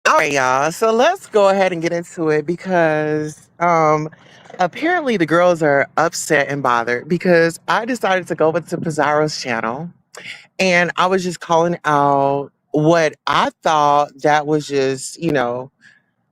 All right, y'all. So let's go ahead and get into it because apparently the girls are upset and bothered because I decided to go into Pizarro's channel and I was just calling out what I thought that was just,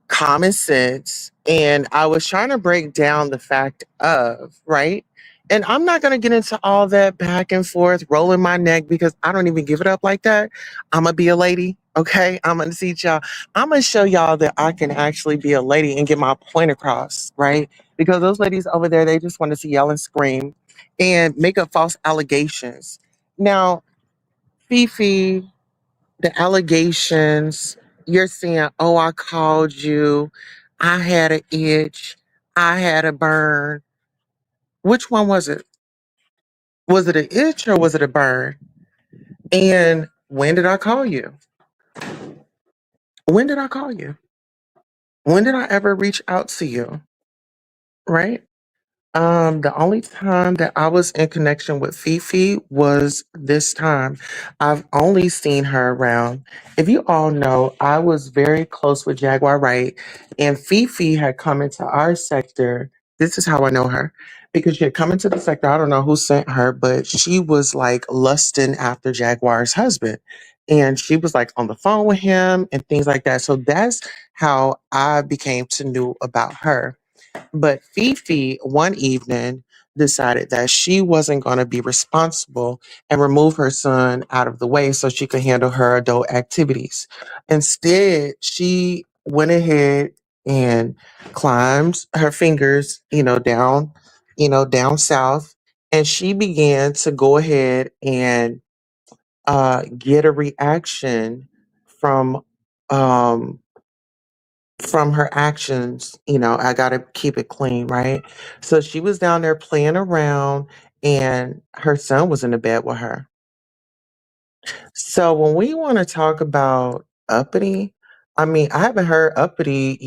common sense. And I was trying to break down the fact of, right? And I'm not going to get into all that back and forth, rolling my neck because I don't even give it up like that. I'm going to be a lady. Okay. I'm going to teach y'all. I'm going to show y'all that I can actually be a lady and get my point across, right? Because those ladies over there, they just want to see yell and scream and make up false allegations. Now, Fifi, the allegations, you're saying, oh, I called you, I had an itch, I had a burn. Which one was it? Was it an itch or was it a burn? And when did I call you? When did I call you? When did I ever reach out to you? Right? The only time that I was in connection with Fifi was this time. I've only seen her around. If you all know, I was very close with Jaguar Wright, and Fifi had come into our sector. This is how I know her because she had come into the sector. I don't know who sent her, but she was like lusting after Jaguar's husband. And she was like on the phone with him and things like that. So that's how I became to know about her. But Fifi, one evening, decided that she wasn't going to be responsible and remove her son out of the way so she could handle her adult activities. Instead, she went ahead and climbed her fingers, down south, and she began to go ahead and get a reaction from um, from her actions. I got to keep it clean, right? So she was down there playing around and her son was in the bed with her. So when we want to talk about uppity, I mean, I haven't heard uppity,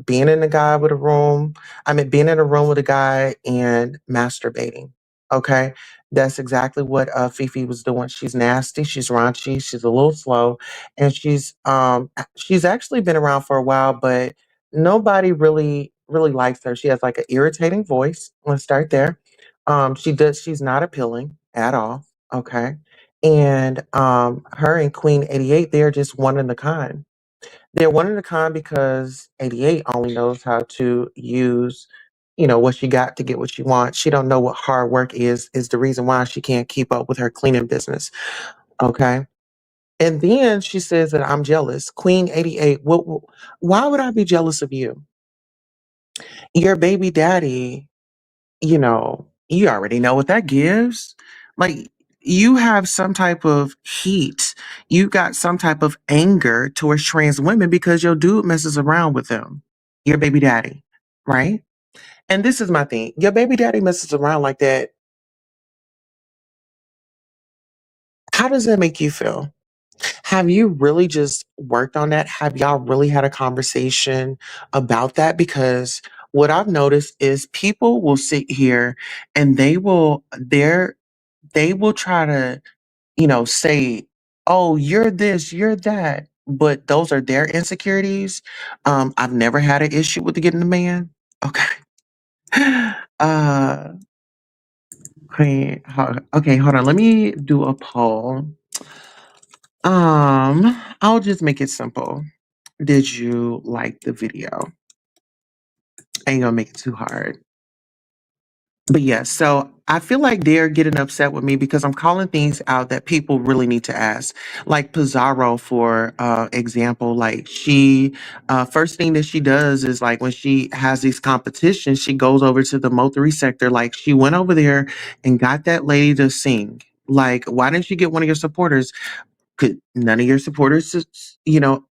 being in a guy with a room. I mean, being in a room with a guy and masturbating. Okay. That's exactly what Fifi was doing. She's nasty, she's raunchy, she's a little slow, and she's actually been around for a while, but nobody really likes her. She has like an irritating voice. Let's start there. She's not appealing at all. Okay, and her and Queen 88, they're just one in a kind. They're one in a kind because 88 only knows how to use, what she got to get what she wants. She don't know what hard work is the reason why she can't keep up with her cleaning business. Okay. And then she says that I'm jealous. Queen 88, why would I be jealous of you? Your baby daddy, you already know what that gives. Like, you have some type of heat. You got some type of anger towards trans women because your dude messes around with them. Your baby daddy, right? And this is my thing. Your baby daddy messes around like that. How does that make you feel? Have you really just worked on that? Have y'all really had a conversation about that? Because what I've noticed is people will sit here and they will try to, say, "Oh, you're this, you're that," but those are their insecurities. I've never had an issue with getting a man. Okay. Uh, okay, hold on. Let me do a poll. I'll just make it simple. Did you like the video? Ain't gonna make it too hard. But yeah, so I feel like they're getting upset with me because I'm calling things out that people really need to ask. Like Pizarro, for example, like she, first thing that she does is like when she has these competitions, she goes over to the Motory sector. Like she went over there and got that lady to sing. Like, why didn't you get one of your supporters? Could none of your supporters,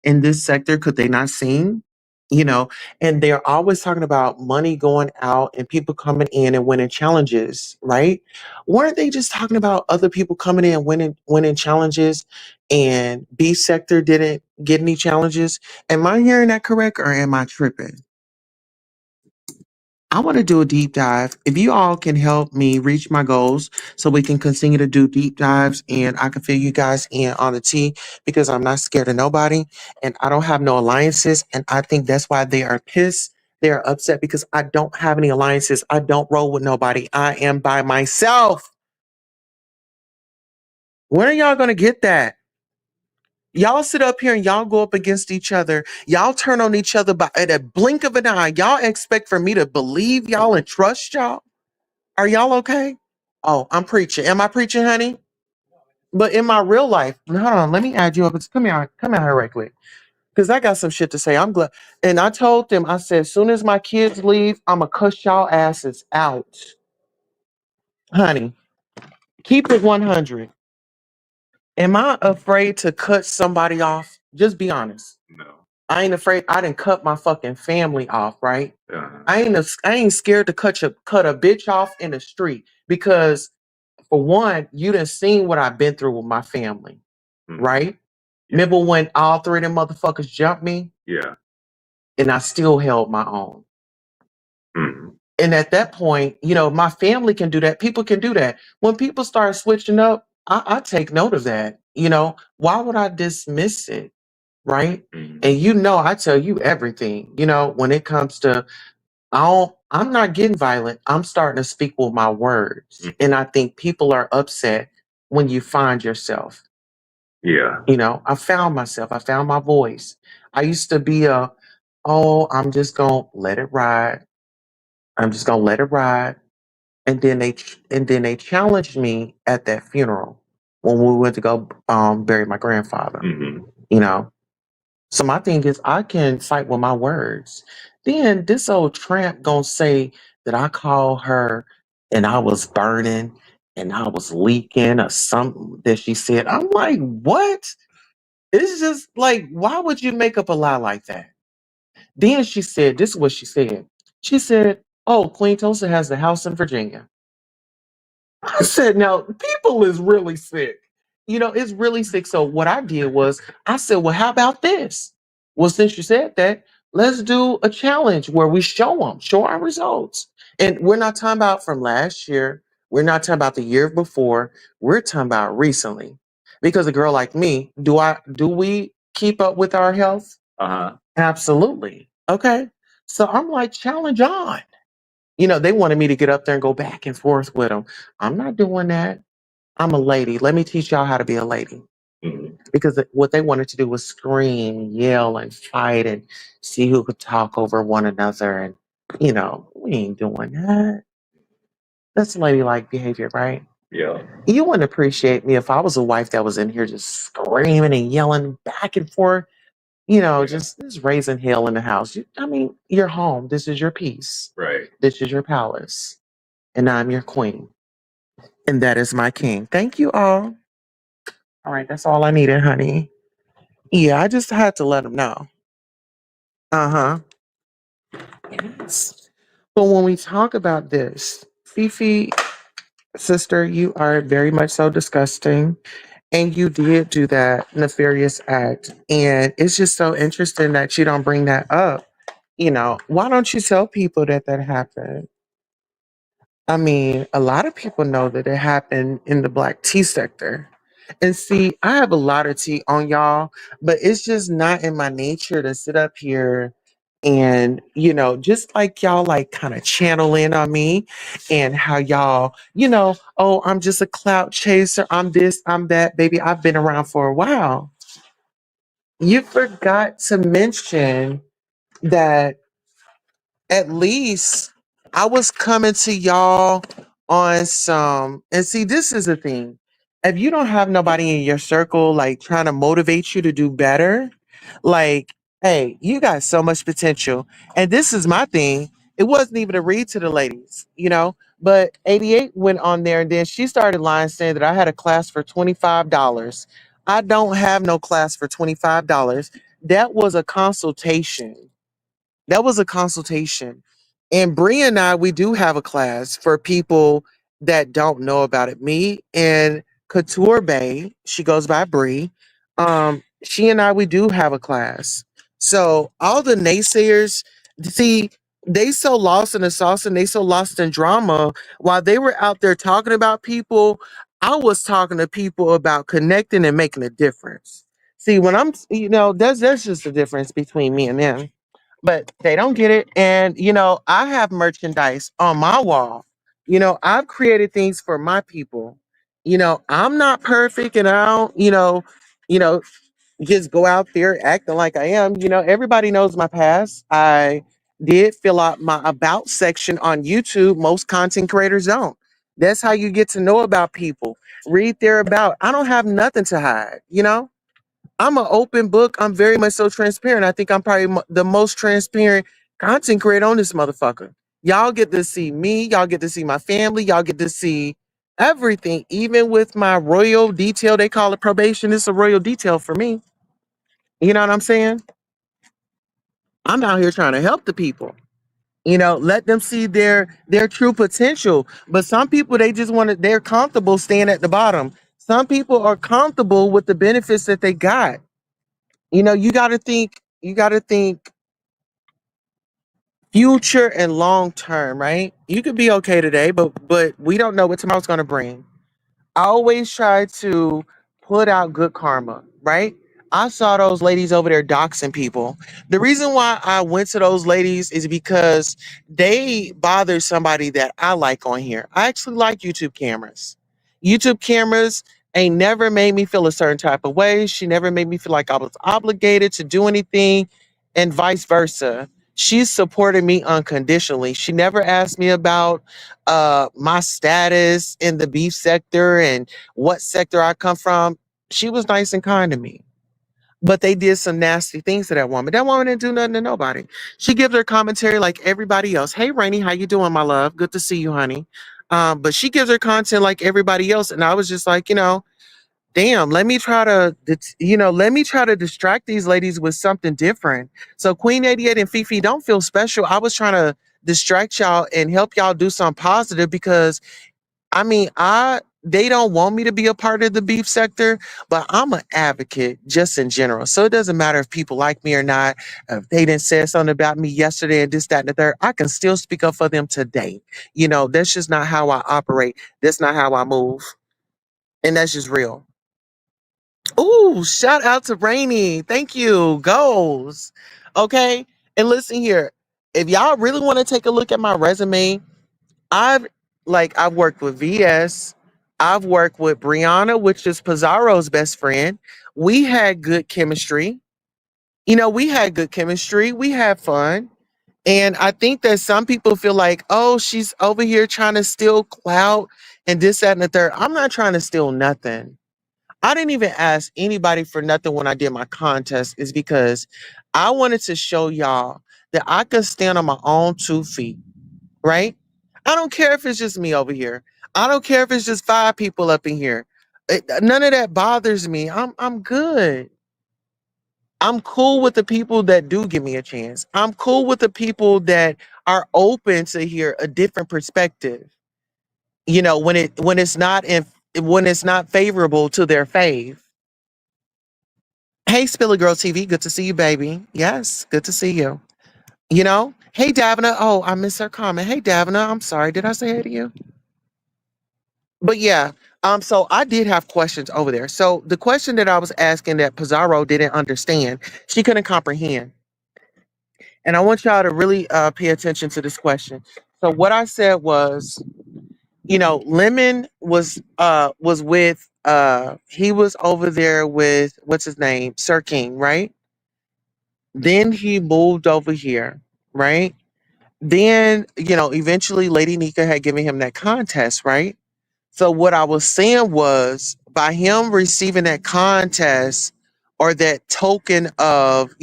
in this sector, could they not sing? You know, and they're always talking about money going out and people coming in and winning challenges, right? Weren't they just talking about other people coming in winning challenges and B sector didn't get any challenges? Am I hearing that correct or am I tripping? I want to do a deep dive. If you all can help me reach my goals so we can continue to do deep dives and I can fill you guys in on the tea because I'm not scared of nobody and I don't have no alliances. And I think that's why they are pissed. They're upset because I don't have any alliances. I don't roll with nobody. I am by myself. When are y'all going to get that? Y'all sit up here and y'all go up against each other. Y'all turn on each other by at a blink of an eye. Y'all expect for me to believe y'all and trust y'all? Are y'all okay? Oh, I'm preaching. Am I preaching, honey? But in my real life, hold on, let me add you up. Come here right quick. Because I got some shit to say. I'm glad. And I told them, I said, as soon as my kids leave, I'ma cuss y'all asses out. Honey, keep it 100. Am I afraid to cut somebody off? Just be honest. I ain't afraid. I didn't cut my fucking family off, right? I ain't scared to cut a bitch off in the street because for one, you done seen what I've been through with my family, right? Remember when all three of them motherfuckers jumped me? Yeah. And I still held my own. And at that point, my family can do that. People can do that. When people start switching up, I take note of that. Why would I dismiss it? Right. And I tell you everything, when it comes to I'm not getting violent. I'm starting to speak with my words. And I think people are upset when you find yourself. Yeah. I found myself. I found my voice. I used to be I'm just going to let it ride. I'm just going to let it ride. And then they challenged me at that funeral when we went to go bury my grandfather. You know, so my thing is, I can fight with my words. Then this old tramp gonna say that I called her and I was burning and I was leaking or something that she said. I'm like, what? It's just like, why would you make up a lie like that? Then she said, this is what she said. She said, "Oh, Queen Tulsa has the house in Virginia." I said, now people is really sick. It's really sick. So what I did was I said, well, how about this? Well, since you said that, let's do a challenge where we show our results. And we're not talking about from last year. We're not talking about the year before. We're talking about recently. Because a girl like me, do we keep up with our health? Uh-huh. Absolutely. Okay. So I'm like, challenge on. They wanted me to get up there and go back and forth with them. I'm not doing that. I'm a lady. Let me teach y'all how to be a lady. Because what they wanted to do was scream, yell, and fight and see who could talk over one another. And, we ain't doing that. That's ladylike behavior, right? Yeah. You wouldn't appreciate me if I was a wife that was in here just screaming and yelling back and forth, just raising hell in the house. You're home. This is your peace. Right. This is your palace. And I'm your queen. And that is my king. Thank you all. All right, that's all I needed, honey. Yeah, I just had to let them know. Uh huh. Yes. But when we talk about this, Fifi, sister, you are very much so disgusting. And you did do that nefarious act. And it's just so interesting that you don't bring that up. Why don't you tell people that happened? A lot of people know that it happened in the black tea sector. And see, I have a lot of tea on y'all, but it's just not in my nature to sit up here And, just like y'all like kind of channel in on me and how y'all, oh, I'm just a clout chaser. I'm this, I'm that. Baby, I've been around for a while. You forgot to mention that at least I was coming to y'all on some, and see, this is the thing. If you don't have nobody in your circle like trying to motivate you to do better, like, hey, you got so much potential. And this is my thing. It wasn't even a read to the ladies, but 88 went on there and then she started lying saying that I had a class for $25. I don't have no class for $25. That was a consultation. That was a consultation. And Bree and I, we do have a class for people that don't know about it. Me and Couture Bay, she goes by Bree. She and I, we do have a class. So all the naysayers, see, they so lost in the sauce and they so lost in drama. While they were out there talking about people, I was talking to people about connecting and making a difference. See, when I'm, there's just a difference between me and them, but they don't get it. And, I have merchandise on my wall. I've created things for my people. I'm not perfect and I don't, you know, just go out there acting like I am. Everybody knows my past. I did fill out my about section on YouTube. Most content creators don't. That's how you get to know about people. Read their about. I don't have nothing to hide. I'm an open book. I'm very much so transparent. I think I'm probably the most transparent content creator on this motherfucker. Y'all get to see me. Y'all get to see my family. Y'all get to see everything, even with my royal detail. They call it probation. It's a royal detail for me. You know what I'm saying? I'm out here trying to help the people. Let them see their true potential. But some people, they just they're comfortable staying at the bottom. Some people are comfortable with the benefits that they got. You got to think future and long term, right? You could be okay today, but we don't know what tomorrow's going to bring. I always try to put out good karma, right? I saw those ladies over there doxing people. The reason why I went to those ladies is because they bother somebody that I like on here. I actually like YouTube cameras. YouTube cameras ain't never made me feel a certain type of way. She never made me feel like I was obligated to do anything, and vice versa. She supported me unconditionally. She never asked me about my status in the beef sector and what sector I come from. She was nice and kind to me. But they did some nasty things to that woman. That woman didn't do nothing to nobody. She gives her commentary like everybody else. Hey Rainy, how you doing, my love? Good to see you, honey. But she gives her content like everybody else. And I was just like, damn, let me try to distract these ladies with something different. So Queen 88 and Fifi, don't feel special. I was trying to distract y'all and help y'all do something positive because I mean, I they don't want me to be a part of the beef sector, but I'm an advocate just in general. So it doesn't matter if people like me or not. If they didn't say something about me yesterday and this, that, and the third, I can still speak up for them today. That's just not how I operate. That's not how I move. And that's just real. Ooh, shout out to Rainy. Thank you. Goals. Okay. And listen here. If y'all really want to take a look at my resume, I've I've worked with VS. I've worked with Brianna, which is Pizarro's best friend. We had good chemistry. We had good chemistry. We had fun. And I think that some people feel like, oh, she's over here trying to steal clout and this, that, and the third. I'm not trying to steal nothing. I didn't even ask anybody for nothing when I did my contest, is because I wanted to show y'all that I could stand on my own 2 feet, right? I don't care if it's just me over here. I don't care if it's just 5 people up in here. None of that bothers me. I'm good. I'm cool with the people that do give me a chance. I'm cool with the people that are open to hear a different perspective. When it's not favorable to their fave. Hey, Spiller Girl TV, good to see you, baby. Yes, good to see you. Hey, Davina. Oh, I missed her comment. Hey, Davina. I'm sorry. Did I say hey to you? But yeah, so I did have questions over there. So the question that I was asking that Pizarro didn't understand, she couldn't comprehend. And I want y'all to really pay attention to this question. So what I said was, Lemon was with he was over there with what's his name? Sir King, right? Then he moved over here, right? Then, eventually Lady Nika had given him that contest, right? So what I was saying was by him receiving that contest or that token of,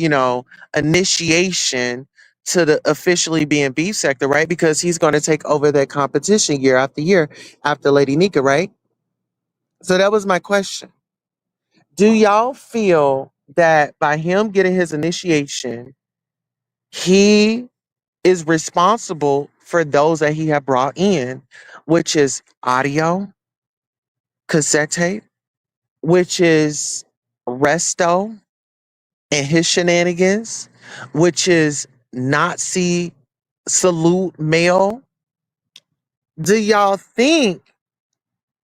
initiation to the officially being beef sector, right? Because he's going to take over that competition year after Lady Nika, right? So that was my question. Do y'all feel that by him getting his initiation, he is responsible for those that he had brought in, which is audio, cassette tape, which is Resto and his shenanigans, which is Nazi salute mail? Do y'all think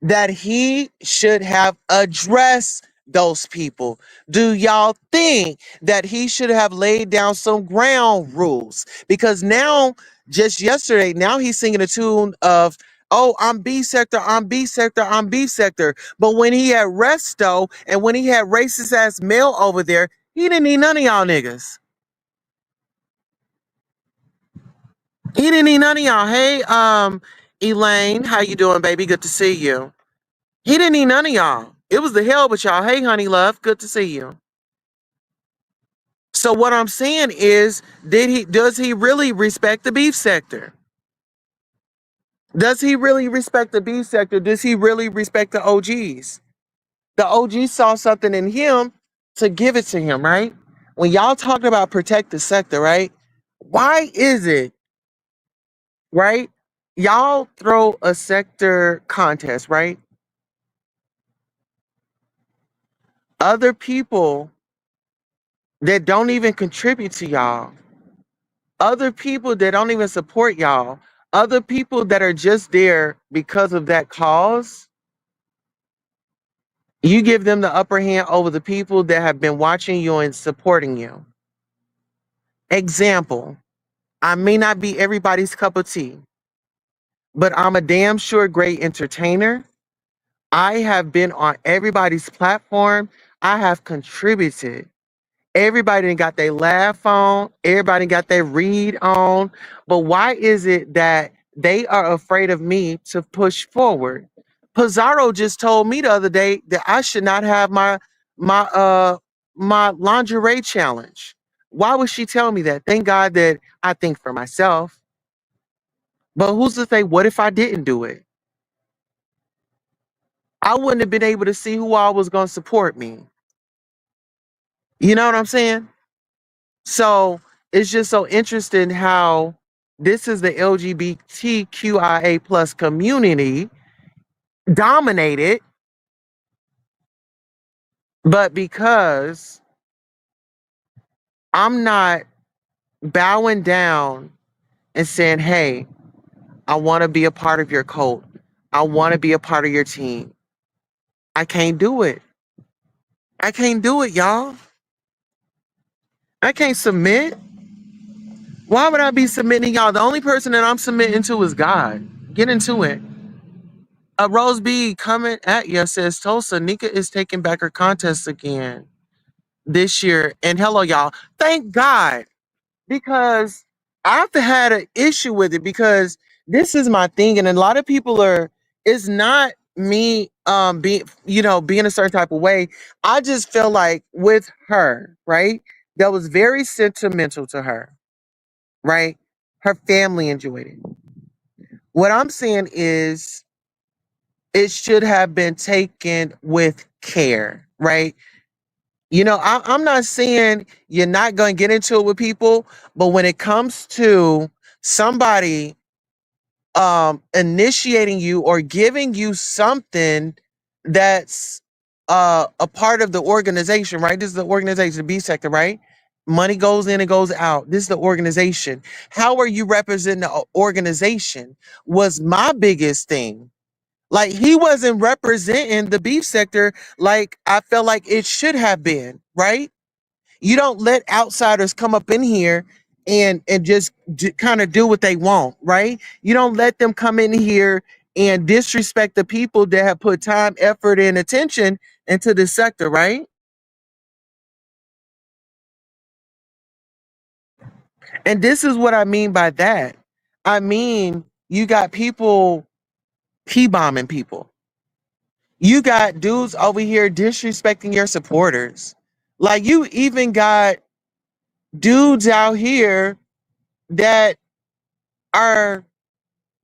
that he should have addressed those people? Do y'all think that he should have laid down some ground rules? Because now, just yesterday, now he's singing a tune of, oh, I'm B sector, I'm B sector, I'm B sector. But when he had Resto and when he had racist ass male over there, he didn't need none of y'all niggas. He didn't need none of y'all. Hey, Elaine, how you doing, baby? Good to see you. He didn't need none of y'all. It was the hell with y'all. Hey, honey love, good to see you. So what I'm saying is, does he really respect the beef sector? Does he really respect the beef sector? Does he really respect the OGs? The OGs saw something in him to give it to him, right? When y'all talking about protect the sector, right? Why is it, right? Y'all throw a sector contest, right? Other people that don't even contribute to y'all, other people that don't even support y'all, other people that are just there because of that cause, you give them the upper hand over the people that have been watching you and supporting you. Example, I may not be everybody's cup of tea, but I'm a damn sure great entertainer. I have been on everybody's platform. I have contributed. Everybody done got their laugh on. Everybody got their read on. But why is it that they are afraid of me to push forward? Pizarro just told me the other day that I should not have my lingerie challenge. Why would she tell me that? Thank God that I think for myself. But who's to say, what if I didn't do it? I wouldn't have been able to see who all was going to support me. You know what I'm saying? So it's just so interesting how this is the LGBTQIA plus community dominated, but because I'm not bowing down and saying, hey, I want to be a part of your cult. I want to be a part of your team. I can't do it. I can't do it, y'all. I can't submit. Why would I be submitting y'all? The only person that I'm submitting to is God. Get into it. Rose B coming at you says Tulsa, Nika is taking back her contest again this year. And hello, y'all. Thank God. Because I've had an issue with it because this is my thing. And a lot of people it's not me being a certain type of way. I just feel like with her, right? That was very sentimental to her, right? Her family enjoyed it. What I'm saying is it should have been taken with care, right? I'm not saying you're not going to get into it with people, but when it comes to somebody initiating you or giving you something that's a part of the organization, right? This is the organization, the B sector, right? Money goes in and goes out. This is the organization. How are you representing the organization? Was my biggest thing. Like he wasn't representing the beef sector like I felt like it should have been, right? You don't let outsiders come up in here and just kind of do what they want, right? You don't let them come in here and disrespect the people that have put time, effort, and attention into this sector, right? And this is what I mean by that. I mean, you got people P-bombing people. You got dudes over here disrespecting your supporters. Like you even got dudes out here that are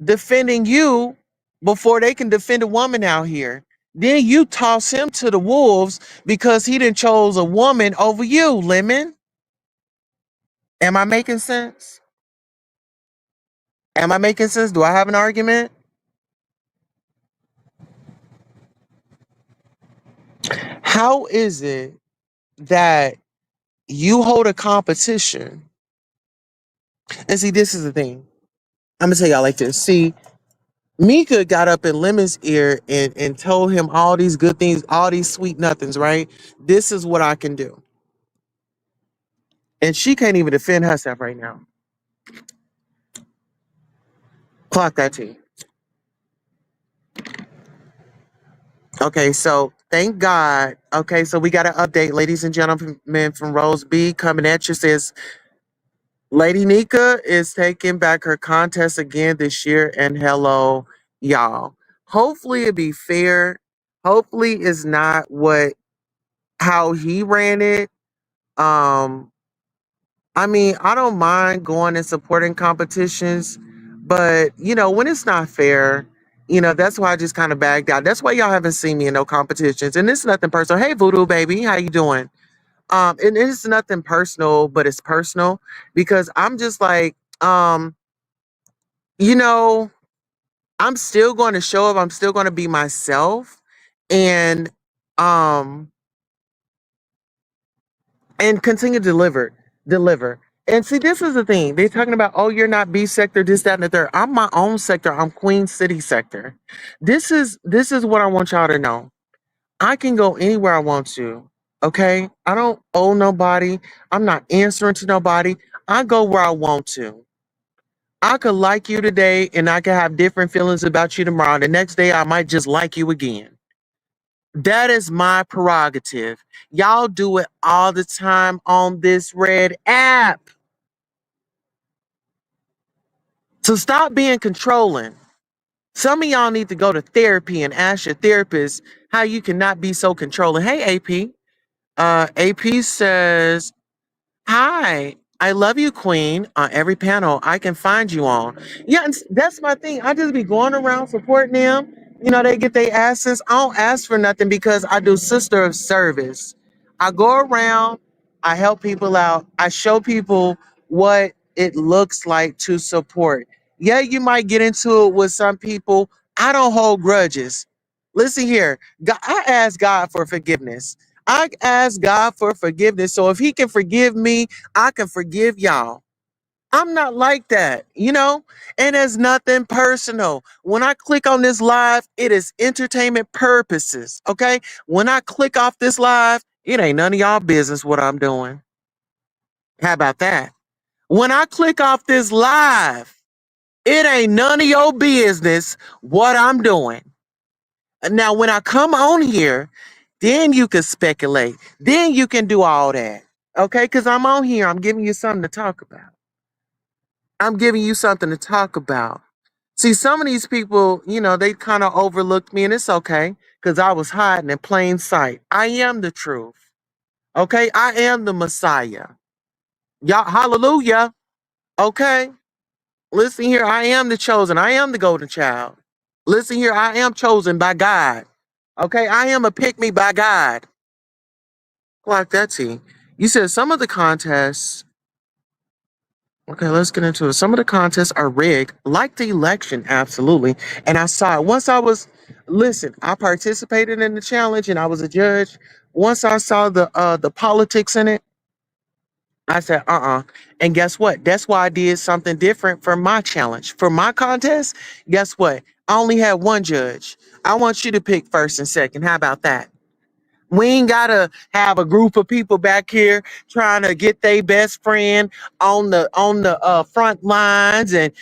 defending you before they can defend a woman out here. Then you toss him to the wolves because he didn't chose a woman over you, Lemon. Am I making sense? Am I making sense? Do I have an argument? How is it that you hold a competition? And see, this is the thing. I'm gonna tell y'all like this. See, Mika got up in Lemon's ear and told him all these good things, all these sweet nothings, right? This is what I can do. And she can't even defend herself right now. Clock that T. Okay, so thank God. Okay, so we got an update, ladies and gentlemen, from Rose B coming at you. Says Lady Nika is taking back her contest again this year, and hello, y'all. Hopefully it be fair. Hopefully it's not what how he ran it. Um, I mean, I don't mind going and supporting competitions, but when it's not fair, that's why I just kind of bagged out. That's why y'all haven't seen me in no competitions. And it's nothing personal. Hey, Voodoo baby, how you doing? And it's nothing personal, but it's personal because I'm just like, you know, I'm still going to show up. I'm still going to be myself, and um, and continue to deliver. And see, this is the thing. They're talking about, oh, you're not B sector, this, that, and the third. I'm my own sector. I'm Queen City sector. This is what I want y'all to know. I can go anywhere I want to. Okay. I don't owe nobody. I'm not answering to nobody. I go where I want to. I could like you today and I could have different feelings about you tomorrow. The next day I might just like you again. That is my prerogative. Y'all do it all the time on this red app. So stop being controlling. Some of y'all need to go to therapy and ask your therapist how you cannot be so controlling. Hey, AP. AP says, hi, I love you, Queen. On every panel I can find you on. Yeah, and that's my thing. I just be going around supporting them. They get their asses. I don't ask for nothing because I do sister of service. I go around, I help people out, I show people what it looks like to support. Yeah, you might get into it with some people. I don't hold grudges. Listen here, I ask God for forgiveness. I ask God for forgiveness. So if he can forgive me, I can forgive y'all. I'm not like that. And it's nothing personal. When I click on this live, it is entertainment purposes. Okay. When I click off this live, it ain't none of y'all business what I'm doing. How about that? When I click off this live, it ain't none of your business what I'm doing. Now, when I come on here, then you can speculate. Then you can do all that. Okay? Because I'm on here. I'm giving you something to talk about. I'm giving you something to talk about. See, some of these people, they kind of overlooked me, and it's okay because I was hiding in plain sight. I am the truth. Okay? I am the Messiah. Y'all, hallelujah. Okay? Listen here. I am the chosen. I am the golden child. Listen here. I am chosen by God. Okay? I am a pick me by God. Like that, T. You said some of the contests. Okay, let's get into it. Some of the contests are rigged, like the election, absolutely. And I saw it. Listen, I participated in the challenge and I was a judge. Once I saw the politics in it, I said, And guess what? That's why I did something different for my challenge. For my contest, guess what? I only had one judge. I want you to pick first and second. How about that? We ain't gotta have a group of people back here trying to get their best friend on the front lines, and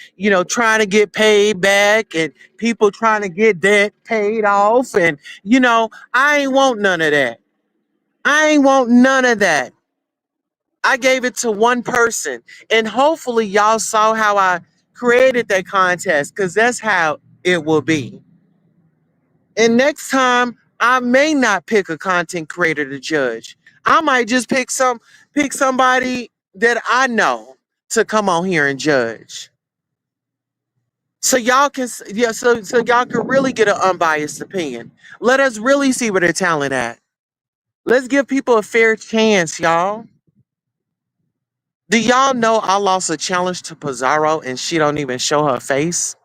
trying to get paid back, and people trying to get debt paid off, and I ain't want none of that. I ain't want none of that. I gave it to one person, and hopefully y'all saw how I created that contest, because that's how it will be. And next time, I may not pick a content creator to judge. I might just pick somebody that I know to come on here and judge. So y'all can yeah, so y'all can really get an unbiased opinion. Let us really see where their talent at. Let's give people a fair chance, y'all. Do y'all know I lost a challenge to Pizarro and she don't even show her face?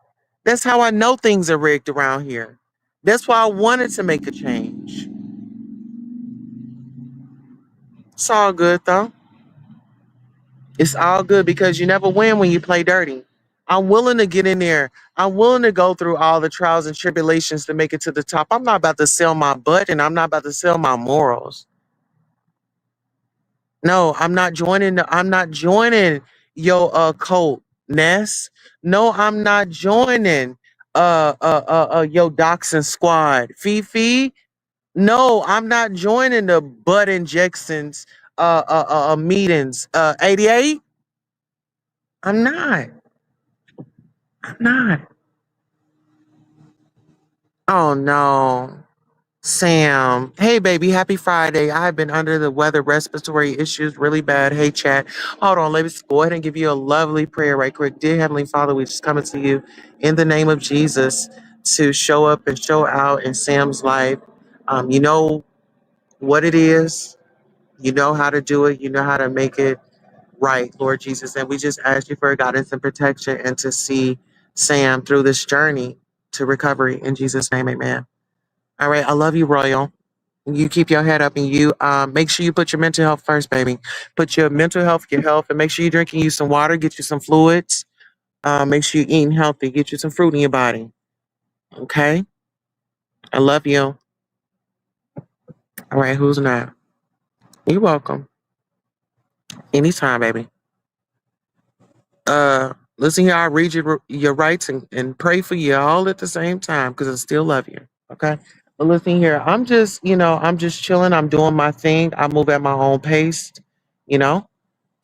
That's how I know things are rigged around here. That's why I wanted to make a change. It's all good though. It's all good because you never win when you play dirty. I'm willing to get in there. I'm willing to go through all the trials and tribulations to make it to the top. I'm not about to sell my butt and I'm not about to sell my morals. No, I'm not joining your cult, Ness. No, I'm not joining your Doxing squad. Fifi. No, I'm not joining the butt injections meetings. 88. I'm not. I'm not. Oh no. Sam. Hey baby, happy Friday. I've been under the weather, respiratory issues really bad. Hey chat. Hold on, let's go ahead and give you a lovely prayer right quick. Dear Heavenly Father, we just coming to you in the name of Jesus to show up and show out in Sam's life. You know what it is. You know how to do it. You know how to make it right, Lord Jesus. And we just ask you for guidance and protection and to see Sam through this journey to recovery. In Jesus' name, amen. All right. I love you, Royal. You keep your head up and you make sure you put your mental health first, baby. Put your mental health, your health, and make sure you're drinking you some water, get you some fluids. Make sure you're eating healthy, get you some fruit in your body. Okay? I love you. All right, who's not? You're welcome. Anytime, baby. Listen here, I read your rights and pray for you all at the same time because I still love you. Okay. But listen here, I'm just chilling. I'm doing my thing. I move at my own pace, you know,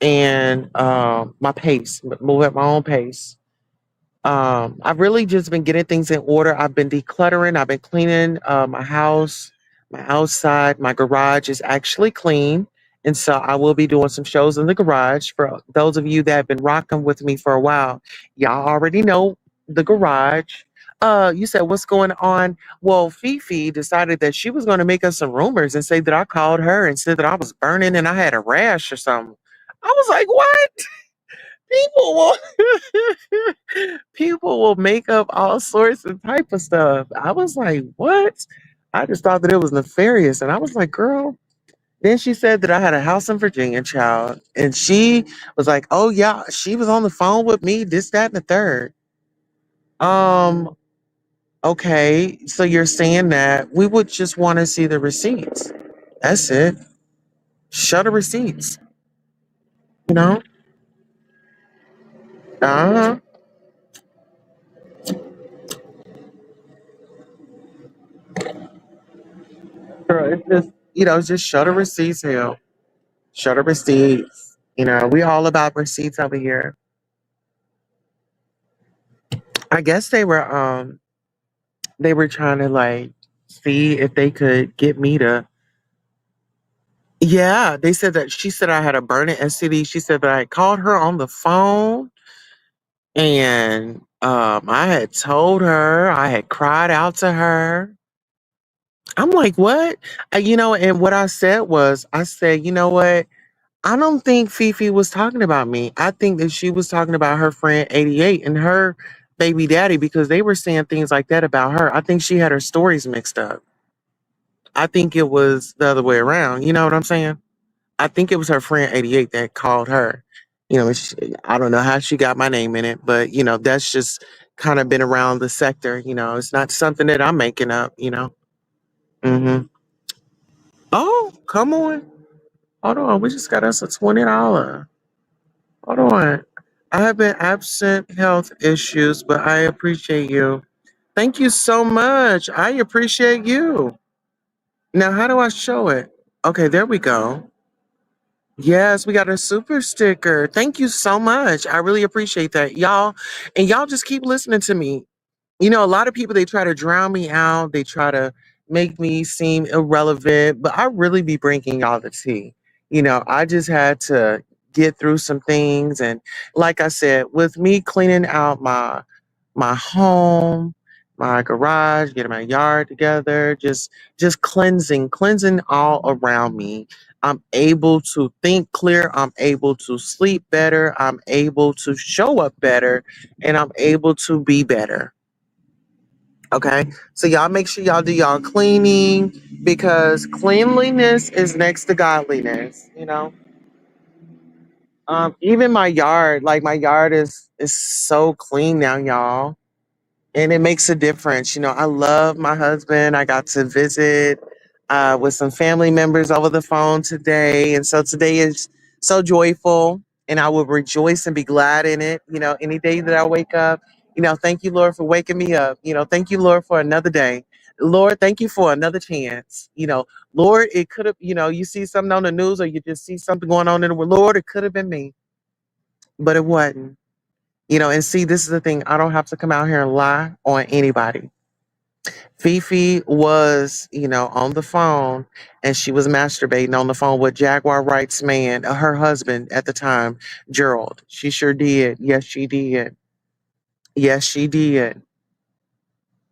and my pace, move at my own pace. I've really just been getting things in order. I've been decluttering. I've been cleaning my house, my outside. My garage is actually clean. And so I will be doing some shows in the garage. For those of you that have been rocking with me for a while, y'all already know the garage. You said, what's going on? Well, Fifi decided that she was going to make us some rumors and say that I called her and said that I was burning and I had a rash or something. I was like, what? People will people will make up all sorts of type of stuff. I was like, what? I just thought that it was nefarious. And I was like, girl. Then she said that I had a house in Virginia, child. And she was like, oh yeah, she was on the phone with me, this, that, and the third. Um, okay. So you're saying that we would just want to see the receipts. That's it. Show the receipts. You know? Uh-huh. Girl, it's just, just show the receipts, hell. Show the receipts. We all about receipts over here. I guess they were trying to like see if they could get me to. Yeah, they said that she said I had a burning STD. She said that I called her on the phone and I had told her, I had cried out to her. I'm like, what? And what I said was, I said, you know what? I don't think Fifi was talking about me. I think that she was talking about her friend 88 and her baby daddy because they were saying things like that about her. I think she had her stories mixed up. I think it was the other way around. You know what I'm saying? I think it was her friend 88 that called her. I don't know how she got my name in it, but that's just kind of been around the sector. It's not something that I'm making up. Hmm. Come on. Hold on. We just got us a $20. Hold on. I have been absent health issues, but I appreciate you. Thank you so much. I appreciate you. Now, how do I show it? Okay, there we go. Yes, we got a super sticker. Thank you so much. I really appreciate that, y'all. And y'all just keep listening to me. A lot of people, they try to drown me out. They try to make me seem irrelevant, but I really be bringing y'all the tea. I just had to get through some things. And like I said, with me cleaning out my home, my garage, getting my yard together, just cleansing all around me. I'm able to think clear, I'm able to sleep better, I'm able to show up better, and I'm able to be better. Okay. So y'all make sure y'all do y'all cleaning because cleanliness is next to godliness. Even my yard, like my yard is so clean now, y'all, and it makes a difference. I love my husband. I got to visit with some family members over the phone today. And so today is so joyful, and I will rejoice and be glad in it. Any day that I wake up, thank you, Lord, for waking me up. Thank you, Lord, for another day. Lord, thank you for another chance. Lord, it could have, you see something on the news or you just see something going on in the world. Lord, it could have been me, but it wasn't. And see, this is the thing. I don't have to come out here and lie on anybody. Fefe was, on the phone and she was masturbating on the phone with Jaguar Wright's man, her husband at the time, Gerald. She sure did. Yes, she did. Yes, she did.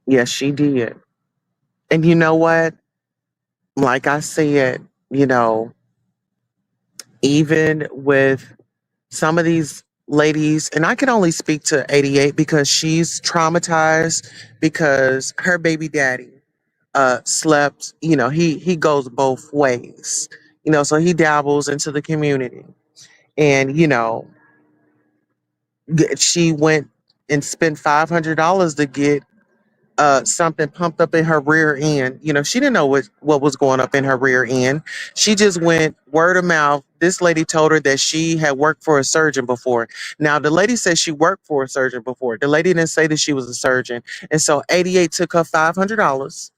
Yes, she did. And you know what? Like I said, you know, even with some of these ladies, and I can only speak to 88 because she's traumatized because her baby daddy slept, he goes both ways. So he dabbles into the community. And, she went and spent $500 to get something pumped up in her rear end. She didn't know what was going up in her rear end. She just went word of mouth. This lady told her that she had worked for a surgeon before. Now, the lady said she worked for a surgeon before. The lady didn't say that she was a surgeon. And so 88 took her $500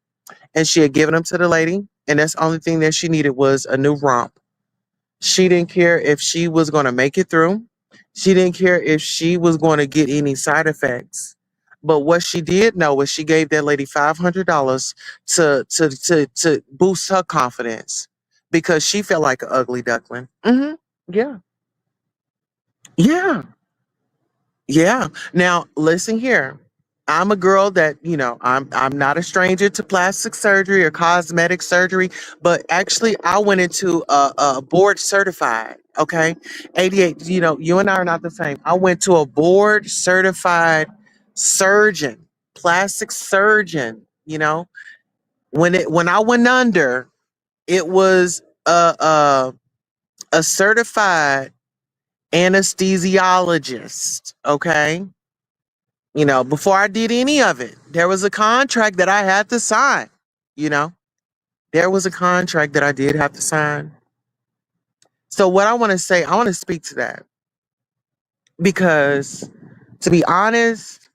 and she had given them to the lady. And that's the only thing that she needed was a new romp. She didn't care if she was going to make it through. She didn't care if she was going to get any side effects. But what she did know was she gave that lady $500 to boost her confidence because she felt like an ugly duckling. Yeah, yeah. Yeah. Now, listen here. I'm a girl that, I'm not a stranger to plastic surgery or cosmetic surgery, but actually I went into a board certified, okay? 88, you and I are not the same. I went to a board certified surgeon, plastic surgeon, when I went under, it was a certified anesthesiologist, okay? Before I did any of it, there was a contract that I had to sign. You know, there was a contract that I did have to sign. So, what I want to say, I want to speak to that because, to be honest,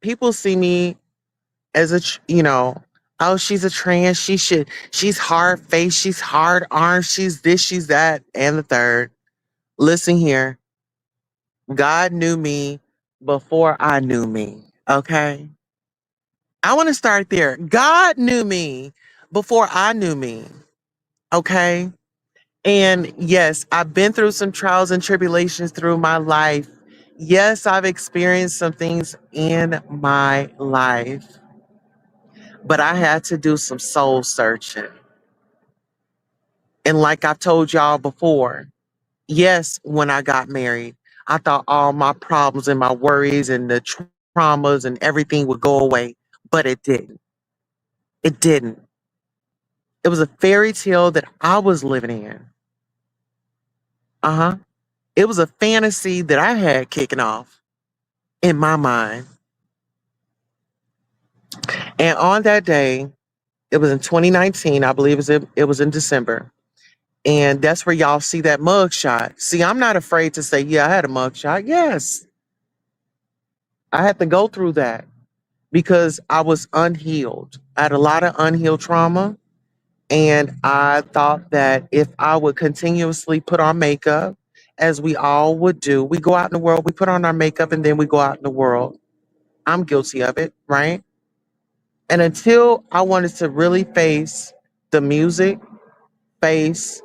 people see me as oh, she's a trans. She's hard faced, she's hard armed, she's this, she's that, and the third. Listen here, God knew me before I knew me. Okay. I want to start there. God knew me before I knew me. Okay. And yes, I've been through some trials and tribulations through my life. Yes, I've experienced some things in my life, but I had to do some soul searching. And like I've told y'all before, yes, when I got married, I thought all my problems and my worries and the traumas and everything would go away, but it didn't. It didn't. It was a fairy tale that I was living in. Uh-huh. It was a fantasy that I had kicking off in my mind. And on that day, it was in 2019, I believe it was in December. And that's where y'all see that mug shot. See, I'm not afraid to say, yeah, I had a mug shot. Yes, I had to go through that because I was unhealed. I had a lot of unhealed trauma. And I thought that if I would continuously put on makeup, as we all would do, we go out in the world, we put on our makeup, and then we go out in the world. I'm guilty of it, right? And until I wanted to really face the music, face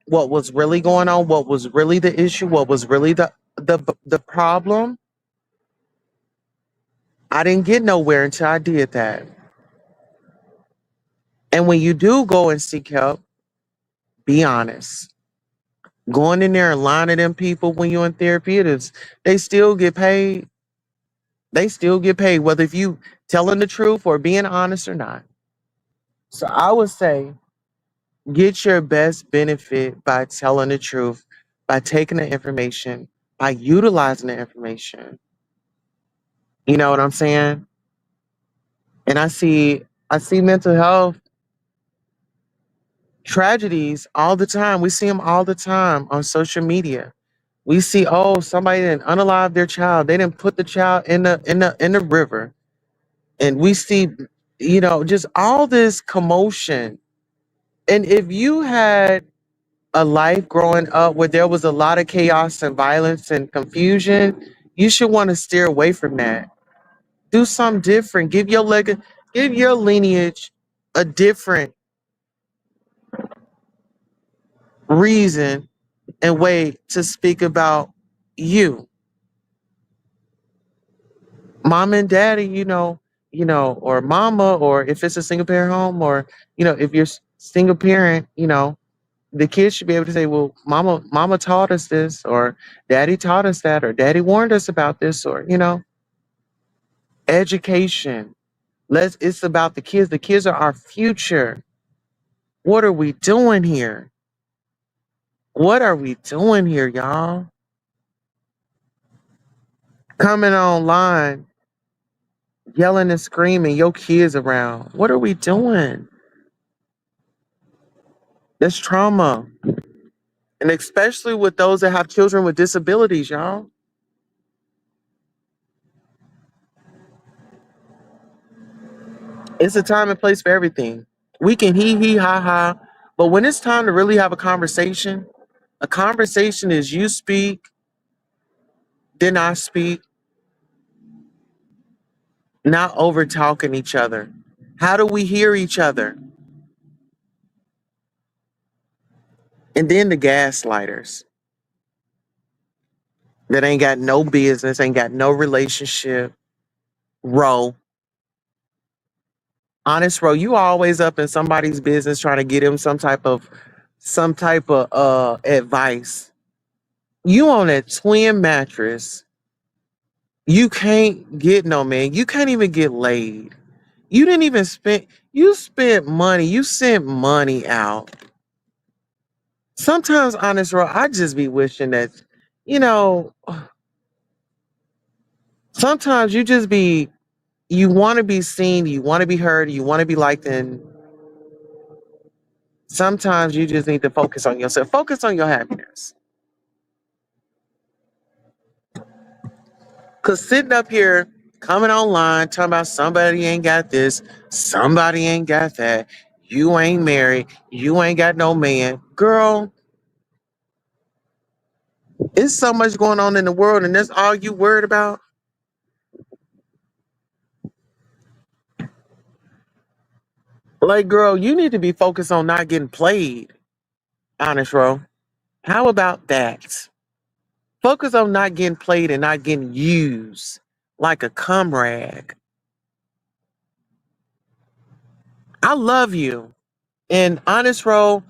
what was really going on, what was really the issue, what was really the problem, I didn't get nowhere until I did that. And when you do go and seek help, be honest. Going in there and lying to them people when you're in therapy, it is they still get paid. They still get paid, whether if you telling the truth or being honest or not. So I would say get your best benefit by telling the truth, by taking the information, by utilizing the information. You know what I'm saying? And I see mental health tragedies all the time. We see them all the time on social media. We see, oh, somebody didn't unalive their child. They didn't put the child in the river. And we see, just all this commotion. And if you had a life growing up where there was a lot of chaos and violence and confusion, you should want to steer away from that. Do something different. Give your lineage a different reason and way to speak about you. Mom and daddy, or mama, or if it's a single parent home, or if you're single parent, the kids should be able to say, well, mama taught us this, or daddy taught us that, or daddy warned us about this, or education. It's about the kids. The kids are our future. What are we doing here? What are we doing here, y'all? Coming online, yelling and screaming, your kids around. What are we doing? That's trauma. And especially with those that have children with disabilities, y'all. It's a time and place for everything. We can hee ha ha, but when it's time to really have a conversation is you speak, then I speak, not over talking each other. How do we hear each other? And then the gaslighters that ain't got no business, ain't got no relationship. Ro, honest Ro, you always up in somebody's business trying to get him some type of advice. You on that twin mattress. You can't get no man. You can't even get laid. You didn't even spend you spent money. You sent money out. Sometimes, honest Ro, I just be wishing that, you know, sometimes you want to be seen, you want to be heard, you want to be liked, and sometimes you just need to focus on yourself. Focus on your happiness. Cause sitting up here, coming online, talking about somebody ain't got this, somebody ain't got that, you ain't married, you ain't got no man. Girl, it's so much going on in the world, and that's all you worried about. Like, girl, you need to be focused on not getting played, honest, bro. How about that? Focus on not getting played and not getting used like a cum rag. I love you. And honest, bro,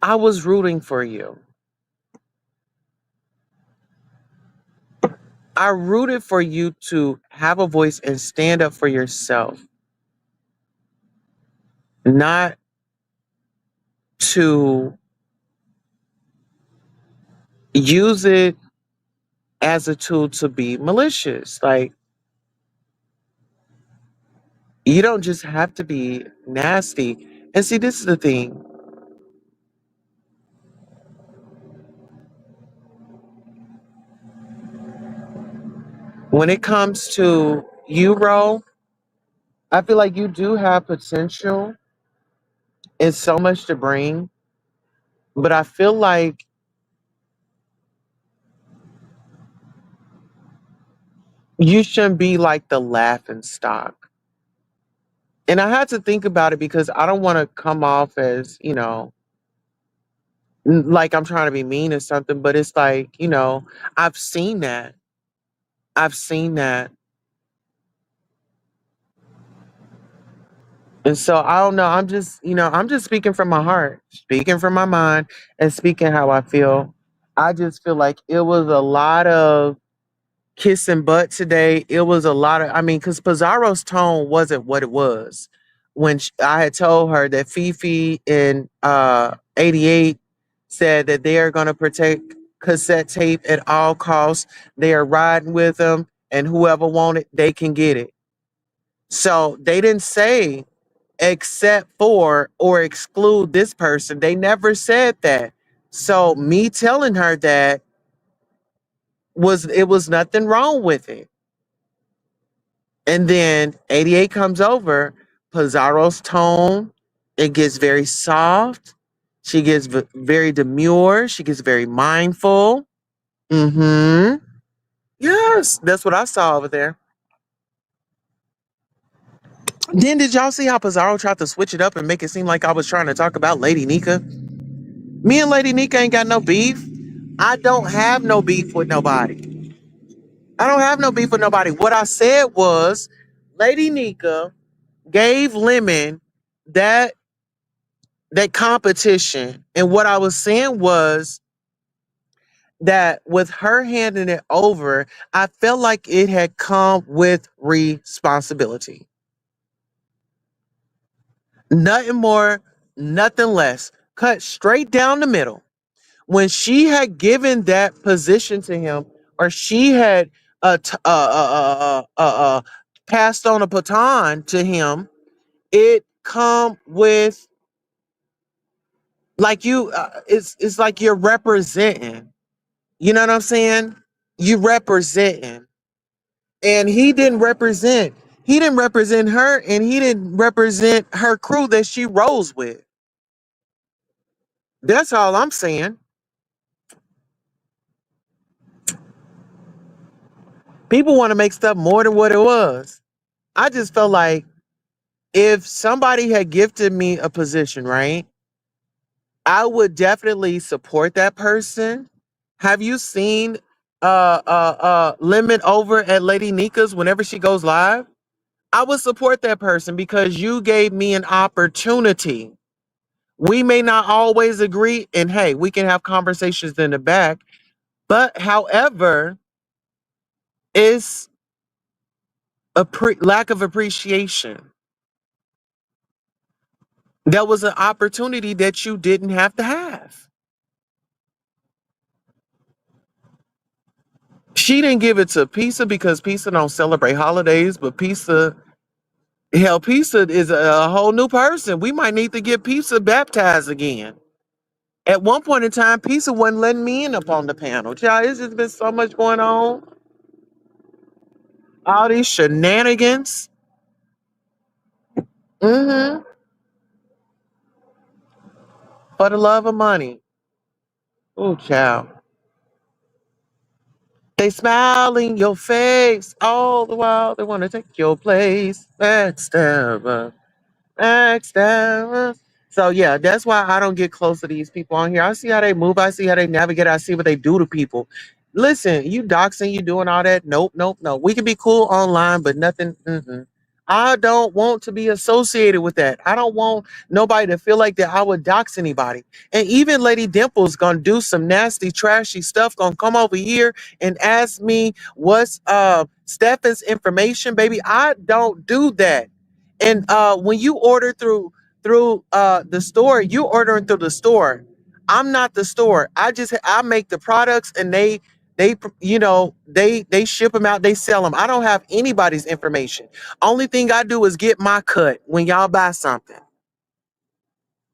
I was rooting for you. I rooted for you to have a voice and stand up for yourself, not to use it as a tool to be malicious. Like, You don't just have to be nasty. And see, this is the thing. When it comes to you, Ro, I feel like you do have potential and so much to bring, but I feel like you shouldn't be like the laughing stock. And I had to think about it because I don't want to come off as, like I'm trying to be mean or something, but it's like, I've seen that. I've seen that. And so I don't know. I'm just speaking from my heart, speaking from my mind, and speaking how I feel. I just feel like it was a lot of kissing butt today. It was a lot of, I mean, because Pizarro's tone wasn't what it was when I had told her that Fifi in 88 said that they are going to protect cassette tape at all costs. They are riding with them, and whoever want it, they can get it. So they didn't say except for or exclude this person. They never said that. So me telling her that was nothing wrong with it. And then 88 comes over, Pizarro's tone, it gets very soft. She gets very demure. She gets very mindful. Mm-hmm. Yes, that's what I saw over there. Then did y'all see how Pizarro tried to switch it up and make it seem like I was trying to talk about Lady Nika? Me and Lady Nika ain't got no beef. I don't have no beef with nobody. I don't have no beef with nobody. What I said was Lady Nika gave Lemon that that competition. And what I was saying was that with her handing it over, I felt like it had come with responsibility. Nothing more, nothing less. Cut straight down the middle. When she had given that position to him, or she had passed on a baton to him, it come with like it's like you're representing. You know what I'm saying? You representing. And he didn't represent. He didn't represent her, and he didn't represent her crew that she rolls with. That's all I'm saying. People want to make stuff more than what it was. I just felt like if somebody had gifted me a position, right, I would definitely support that person. Have you seen Lemon over at Lady Nika's whenever she goes live? I would support that person because you gave me an opportunity. We may not always agree, and hey, we can have conversations in the back, but however, it's a lack of appreciation. That was an opportunity that you didn't have to have. She didn't give it to Pizza because Pizza don't celebrate holidays, but Pizza, hell, Pizza is a whole new person. We might need to get Pizza baptized again. At one point in time, Pizza wasn't letting me in up on the panel. Child, it's just been so much going on. All these shenanigans. Mm-hmm. For the love of money. Oh, child. They smile in your face all the while. They want to take your place. Backstabber. Backstabber. So yeah, that's why I don't get close to these people on here. I see how they move. I see how they navigate. I see what they do to people. Listen, you doxing, you doing all that. Nope, nope, no. We can be cool online, but nothing. Mm-mm. I don't want to be associated with that. I don't want nobody to feel like that I would dox anybody. And even Lady Dimple's gonna do some nasty, trashy stuff. Gonna come over here and ask me what's Stefan's information, baby. I don't do that. And when you order through the store, you ordering through the store. I'm not the store. I make the products, and They ship them out, they sell them. I don't have anybody's information. Only thing I do is get my cut when y'all buy something.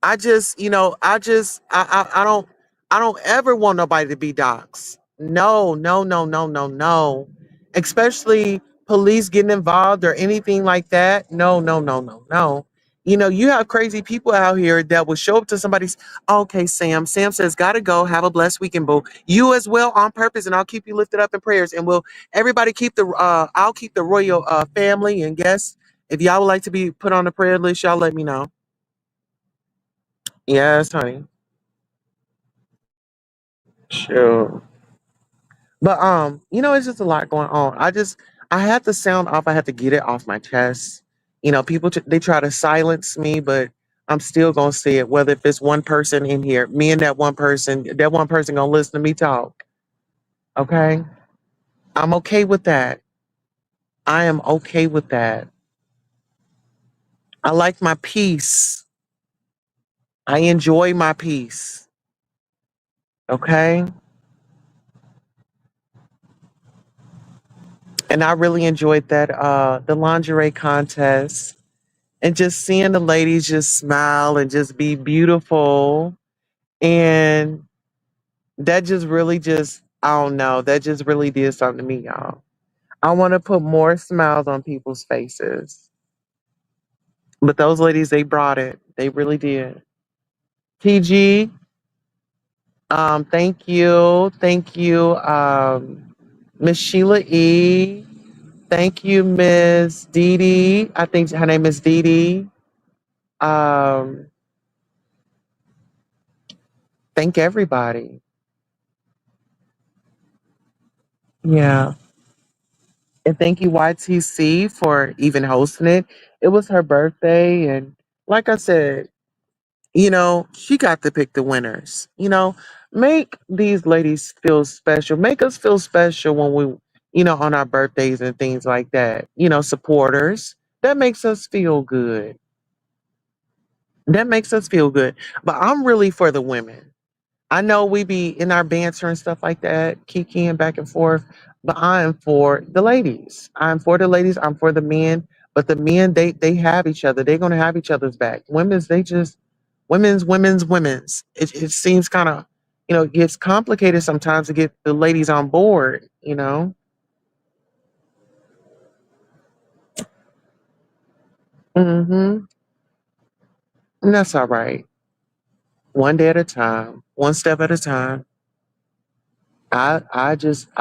I just, I don't ever want nobody to be doxxed. No, no, no, no, no, no. Especially police getting involved or anything like that. No, no, no, no, no. You have crazy people out here that will show up to somebody's. Okay, Sam. Sam says, "Gotta go. Have a blessed weekend, boo. You as well on purpose, and I'll keep you lifted up in prayers. And we'll everybody keep the. I'll keep the royal family and guests. If y'all would like to be put on the prayer list, y'all let me know. Yes, honey. Sure. But it's just a lot going on. I had the sound off. I had to get it off my chest. People they try to silence me, but I'm still gonna say it. Whether if it's one person in here, me and that one person gonna listen to me talk. Okay, I'm okay with that. I am okay with that. I like my peace. I enjoy my peace. Okay, and I really enjoyed that the lingerie contest. And just seeing the ladies just smile and just be beautiful. And that just really just, I don't know, that just really did something to me, y'all. I want to put more smiles on people's faces. But those ladies, they brought it. They really did. TG, thank you. Thank you, Miss Sheila E. Thank you, Miss Dee Dee. I think her name is Dee Dee. Um, thank everybody. Yeah. And thank you, YTC, for even hosting it. It was her birthday. And like I said, she got to pick the winners. Make these ladies feel special. Make us feel special when on our birthdays and things like that. Supporters. That makes us feel good. That makes us feel good. But I'm really for the women. I know we be in our banter and stuff like that, kikiing back and forth, but I am for the ladies. I'm for the ladies. I'm for the men. But the men, they have each other. They're gonna have each other's back. Women's, they just women's. It seems kind of, it gets complicated sometimes to get the ladies on board. Mm-hmm. And that's all right. One day at a time, one step at a time. I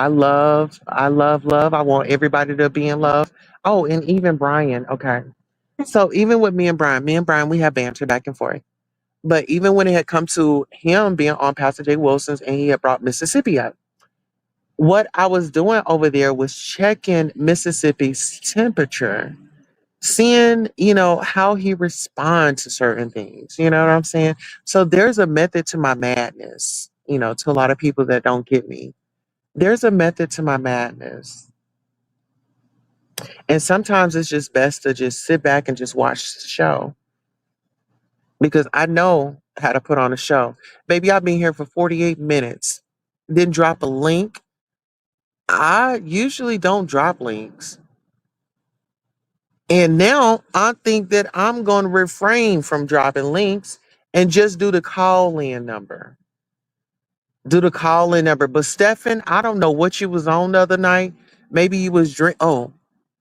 love. I want everybody to be in love. Oh, and even Brian. Okay. So even with me and Brian, we have banter back and forth. But even when it had come to him being on Pastor Jay Wilson's and he had brought Mississippi up, what I was doing over there was checking Mississippi's temperature, seeing, how he responds to certain things. You know what I'm saying? So there's a method to my madness, to a lot of people that don't get me. There's a method to my madness. And sometimes it's just best to just sit back and just watch the show because I know how to put on a show. Baby, I've been here for 48 minutes. Then drop a link. I usually don't drop links. And now I think that I'm going to refrain from dropping links and just do the call in number. Do the call in number. But Stefan, I don't know what you was on the other night. Maybe you was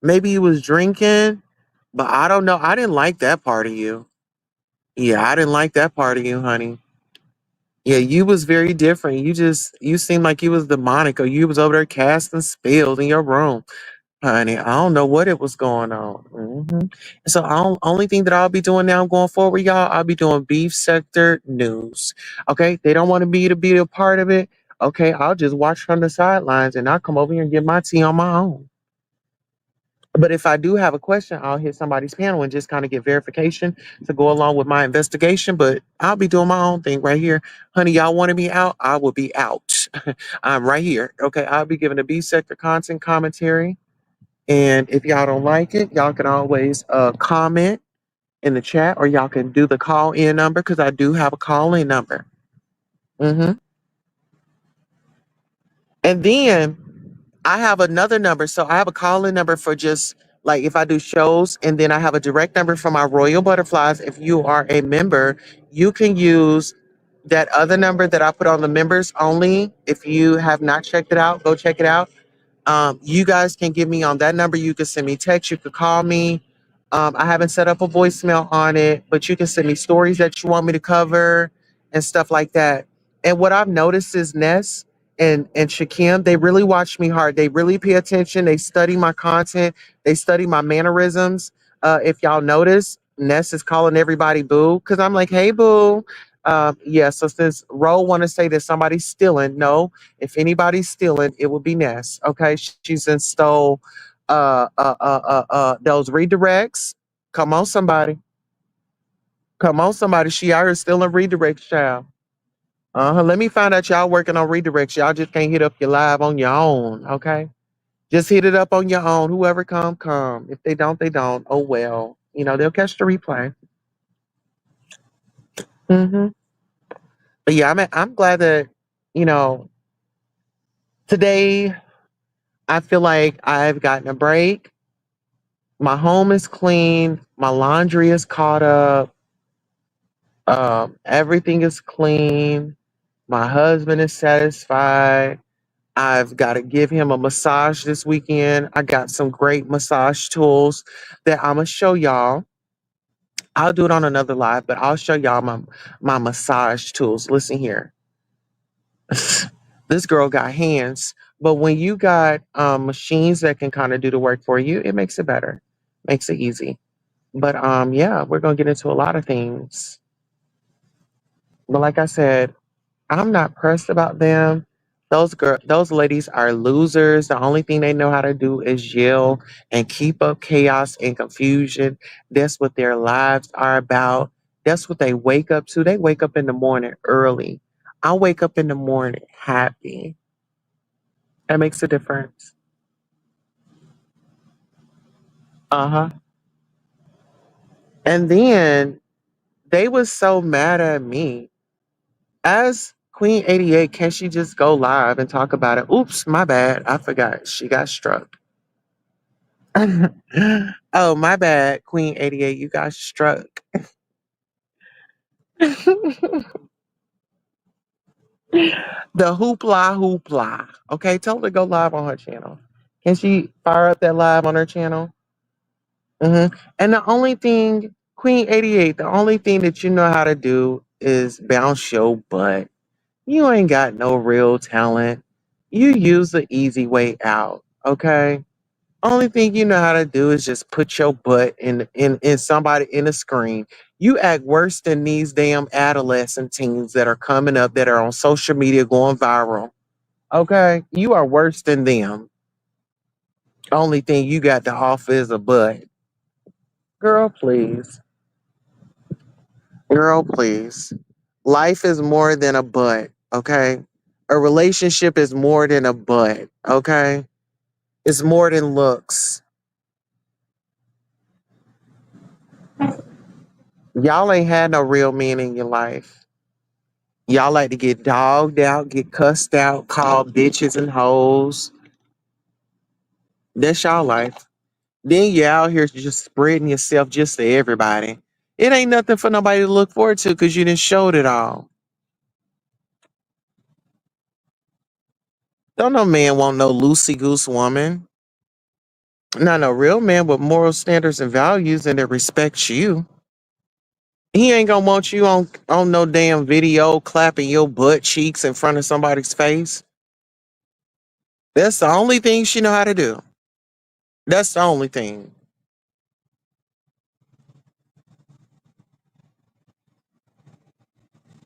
maybe you was drinking. But I don't know. I didn't like that part of you. Yeah, I didn't like that part of you, honey. Yeah, you was very different. You seemed like you was demonic or you was over there casting spells in your room. Honey, I don't know what it was going on. So only thing that I'll be doing now going forward, y'all, I'll be doing beef sector news. Okay. They don't want me to be a part of it. Okay, I'll just watch from the sidelines and I'll come over here and get my tea on my own. But if I do have a question, I'll hit somebody's panel and just kind of get verification to go along with my investigation. But I'll be doing my own thing right here. Honey, y'all wanted me out? I will be out. I'm right here. Okay. I'll be giving a B sector content commentary. And if y'all don't like it, y'all can always comment in the chat or y'all can do the call in number because I do have a call in number. hmm And then I have another number. So I have a call in number for just like if I do shows, and then I have a direct number for my Royal Butterflies. If you are a member, you can use that other number that I put on the members only. If you have not checked it out, go check it out. You guys can get me on that number. You can send me text. You could call me. I haven't set up a voicemail on it, but you can send me stories that you want me to cover and stuff like that. And what I've noticed is Ness and Shakim, they really watch me hard. They really pay attention. They study my content. They study my mannerisms. If y'all notice, Ness is calling everybody boo because I'm like, hey boo. Yeah. So since Ro want to say that somebody's stealing, no, if anybody's stealing, it will be Ness. Okay, she's installed those redirects. Come on, somebody. Come on, somebody. She out here stealing redirects, child. Uh-huh. Let me find out y'all working on redirects. Y'all just can't hit up your live on your own. Okay. Just hit it up on your own. Whoever come. If they don't, they don't. Oh well. You know, they'll catch the replay. Hmm. But yeah, I'm glad that, you know, today I feel like I've gotten a break. My home is clean. My laundry is caught up. Everything is clean. My husband is satisfied. I've got to give him a massage this weekend. I got some great massage tools that I'm gonna show y'all. I'll do it on another live, but I'll show y'all my massage tools. Listen here. This girl got hands, but when you got machines that can kind of do the work for you, it makes it better, makes it easy. But yeah, we're gonna get into a lot of things. But like I said, I'm not pressed about them. Those ladies are losers. The only thing they know how to do is yell and keep up chaos and confusion. That's what their lives are about. That's what they wake up to. They wake up in the morning early. I wake up in the morning happy. That makes a difference. Uh huh. And then they was so mad at me. As Queen 88, can she just go live and talk about it? Oops, my bad. I forgot. She got struck. Oh, my bad, Queen 88. You got struck. The hoopla. Okay, tell her to go live on her channel. Can she fire up that live on her channel? And the only thing, Queen 88, the only thing that you know how to do is bounce your butt. You ain't got no real talent. You use the easy way out. Okay. Only thing you know how to do is just put your butt in somebody in a screen. You act worse than these damn adolescent teens that are coming up that are on social media going viral. Okay? You are worse than them. Only thing you got to offer is a butt. Girl, please. Girl, please. Life is more than a butt, okay? A relationship is more than a butt, okay? It's more than looks. Y'all ain't had no real men in your life. Y'all like to get dogged out, get cussed out, called bitches and hoes. That's y'all life. Then you out here just spreading yourself just to everybody. It ain't nothing for nobody to look forward to because you didn't show it all. Don't no man want no loosey goose woman. Not no real man with moral standards and values and that respects you. He ain't gonna want you on no damn video clapping your butt cheeks in front of somebody's face. That's the only thing she know how to do. That's the only thing.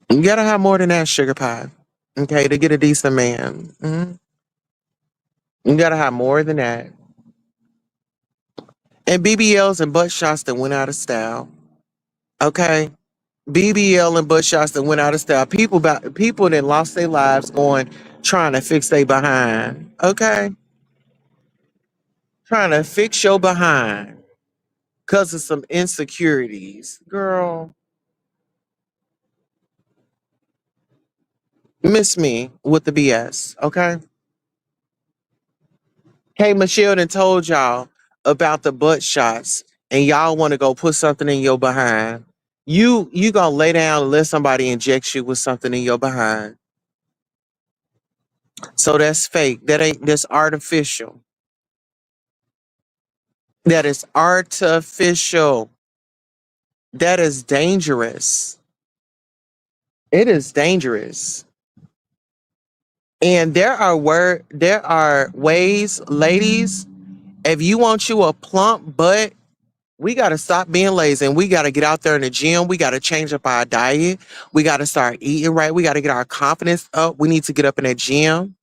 You gotta have more than that, sugar pie. Okay, to get a decent man. You gotta have more than that. And BBLs and butt shots that went out of style. Okay, BBL and butt shots that went out of style. People that lost their lives going trying to fix their behind. Okay, trying to fix your behind because of some insecurities, girl. Miss me with the BS. Okay, Hey, Michelle done told y'all about the butt shots, and y'all want to go put something in your behind. You gonna lay down and let somebody inject you with something in your behind. So that's fake. That's artificial. That is artificial. That is dangerous. It is dangerous. And there are ways, ladies, if you want you a plump butt, we got to stop being lazy and we got to get out there in the gym. We got to change up our diet. We got to start eating right. We got to get our confidence up. We need to get up in that gym.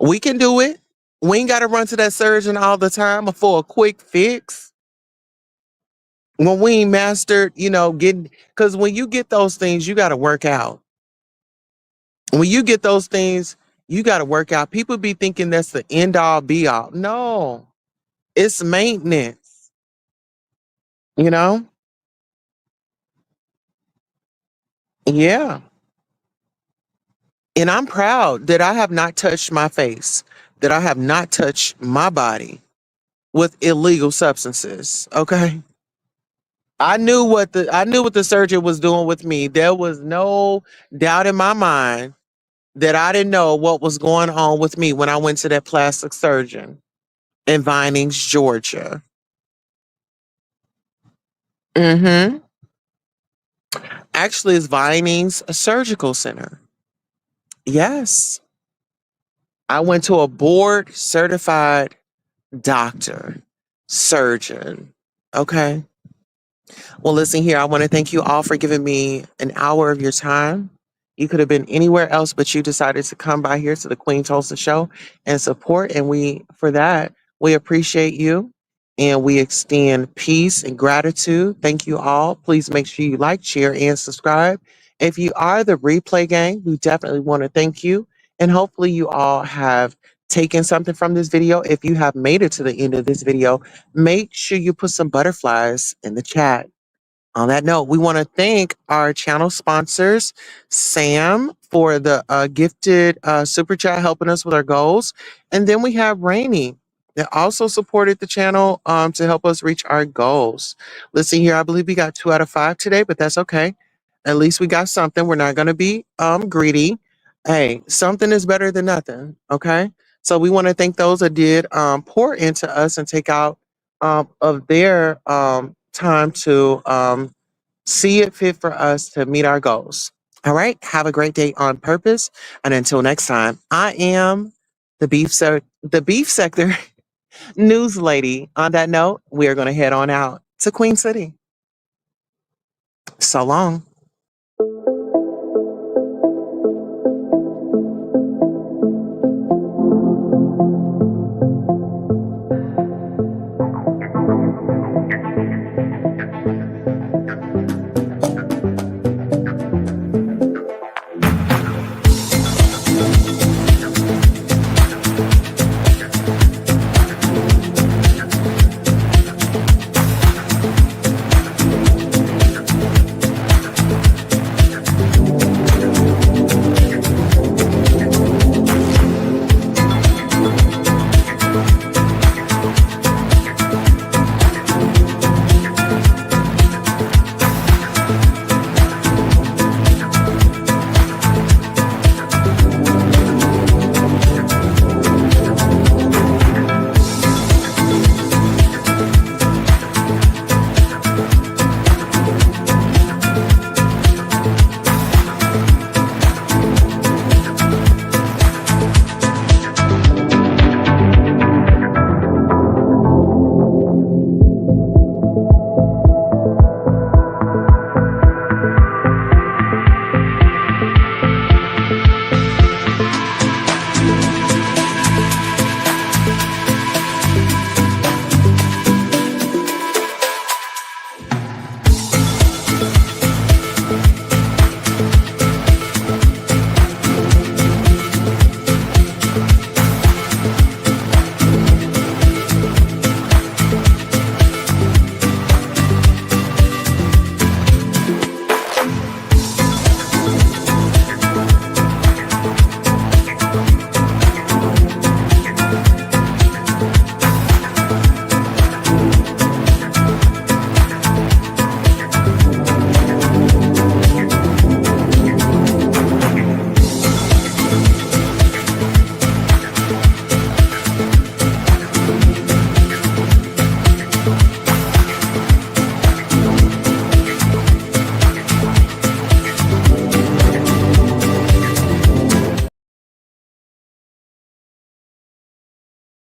We can do it. We ain't got to run to that surgeon all the time for a quick fix. When we ain't mastered, getting, because when you get those things, you got to work out. When you get those things, you got to work out. People be thinking that's the end all be all. No, it's maintenance, you know? Yeah. And I'm proud that I have not touched my face, that I have not touched my body with illegal substances. Okay. I knew what the surgeon was doing with me. There was no doubt in my mind that I didn't know what was going on with me when I went to that plastic surgeon in Vinings, Georgia. Mm-hmm. Actually, it's Vinings Surgical Center. Yes. I went to a board certified doctor, surgeon. Okay. Well, listen here. I want to thank you all for giving me an hour of your time. You could have been anywhere else, but you decided to come by here to the Queen Tulsa Show and support. And for that, we appreciate you and we extend peace and gratitude. Thank you all. Please make sure you like, share, and subscribe. If you are the replay gang, we definitely want to thank you. And hopefully, you all have taken something from this video. If you have made it to the end of this video, make sure you put some butterflies in the chat. On that note, we want to thank our channel sponsors, Sam for the gifted super chat helping us with our goals. And then we have Rainy that also supported the channel to help us reach our goals. Listen here, I believe we got 2 out of 5 today, but that's okay. At least we got something. We're not going to be greedy. Hey, something is better than nothing. Okay. So we want to thank those that did pour into us and take out of their time to see it fit for us to meet our goals. All right. Have a great day on purpose. And until next time, I am the beef sector news lady. On that note, we are going to head on out to Queen City. So long.